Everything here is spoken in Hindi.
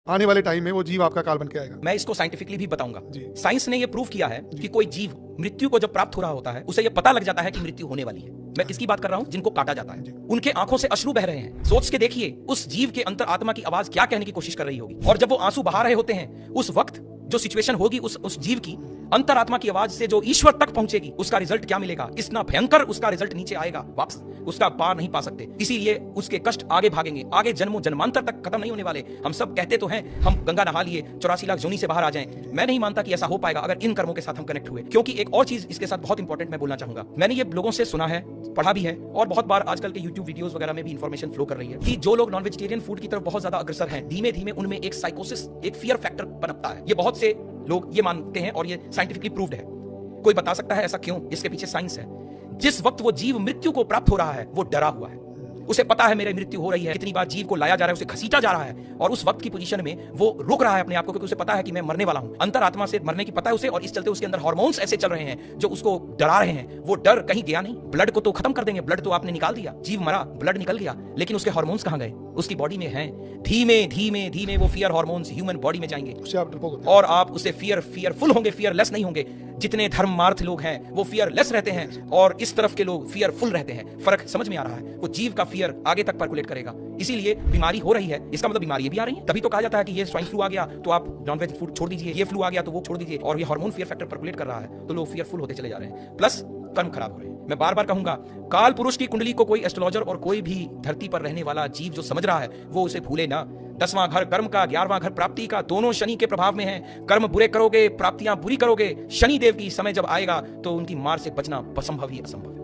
आने वाले टाइम में वो जीव आपका काल बन के आएगा। मैं इसको साइंटिफिकली भी बताऊंगा। जी। साइंस ने ये प्रूव किया है कि कोई जीव मृत्यु को जब प्राप्त हो रहा होता है उसे ये पता लग जाता है कि मृत्यु होने वाली है। मैं किसकी बात कर रहा हूं? जिनको काटा जाता है। उनके आंखों से अश्रु बह रहे हैं। सोच के देखिए उस जीव के अंतर आत्मा की आवाज क्या कहने की कोशिश कर रही होगी। और जब वो आंसू बहा रहे होते हैं उस वक्त जो सिचुएशन होगी उस जीव की अंतरात्मा की आवाज से जो ईश्वर तक पहुंचेगी, उसका रिजल्ट क्या मिलेगा? इतना भयंकर उसका रिजल्ट नीचे आएगा, वापस उसका पार नहीं पा सकते। इसीलिए उसके कष्ट आगे भागेंगे, आगे जन्मों जन्मांतर तक खत्म नहीं होने वाले। हम सब कहते तो हैं हम गंगा नहा लिए 84 लाख जोनी से बाहर आ जाएं। मैं नहीं मानता कि ऐसा हो पाएगा अगर इन कर्मों के साथ हम कनेक्ट हुए। क्योंकि एक और चीज इसके साथ बहुत इंपॉर्टेंट मैं बोलना चाहूंगा। मैंने ये लोगों से सुना है, पढ़ा भी है, और बहुत बार आजकल के यूट्यूब वीडियोस वगैरह में भी इंफॉर्मेशन फ्लो कर रही है कि जो लोग नॉन वेजिटेरियन फूड की तरफ बहुत ज्यादा अग्रसर हैं, धीमे धीमे उनमें एक साइकोसिस, एक फियर फैक्टर पनपता है। ये बहुत से लोग ये मानते हैं और ये साइंटिफिकली प्रूव्ड है। कोई बता सकता है ऐसा क्यों? इसके पीछे साइंस है। जिस वक्त वो जीव मृत्यु को प्राप्त हो रहा है वो डरा हुआ है। उसे पता है मेरी मृत्यु हो रही है, कितनी बार जीव को लाया जा रहा है, उसे घसीटा जा रहा है, और उस वक्त की पोजीशन में वो रोक रहा है अपने आप को, क्योंकि उसे पता है कि मैं मरने वाला हूं। अंतरात्मा से मरने की पता है उसे, और इस चलते उसके अंदर हार्मोन्स ऐसे चल रहे हैं जो उसको डरा रहे हैं। वो डर कहीं गया नहीं। ब्लड को तो खत्म कर देंगे, ब्लड तो आपने निकाल दिया, जीव मरा, ब्लड निकल गया, लेकिन उसके हार्मोन्स कहां गए? उसकी बॉडी में हैं। धीमे धीमे धीमे वो फियर हार्मोन्स ह्यूमन बॉडी में जाएंगे और आप उसे फियरफुल होंगे, फियरलेस नहीं होंगे। जितने धर्मार्थ लोग हैं वो फियरलेस रहते हैं और इस तरफ के लोग फियरफुल रहते हैं। फर्क समझ में आ रहा है? वो जीव का फियर आगे तक पर्कुलेट करेगा। इसीलिए बीमारी हो रही है, इसका मतलब बीमारी भी आ रही है। तभी तो कहा जाता है कि ये स्वाइन फ्लू आ गया तो आप नॉनवेज फूड छोड़ दीजिए, ये फ्लू आ गया तो वो छोड़ दीजिए, और ये हार्मोन फियर फैक्टर पर्कुलेट कर रहा है तो लोग फियरफुल होते चले जा रहे हैं, प्लस कर्म खराब हो रहे हैं। मैं बार बार कहूंगा, काल पुरुष की कुंडली को कोई एस्ट्रोलॉजर और कोई भी धरती पर रहने वाला जीव जो समझ रहा है वो उसे भूले ना। 10वां घर कर्म का, 11वां घर प्राप्ति का, दोनों शनि के प्रभाव में हैं। कर्म बुरे करोगे, प्राप्तियां बुरी करोगे। शनि देव की समय जब आएगा तो उनकी मार से बचना असंभव ही असंभव है।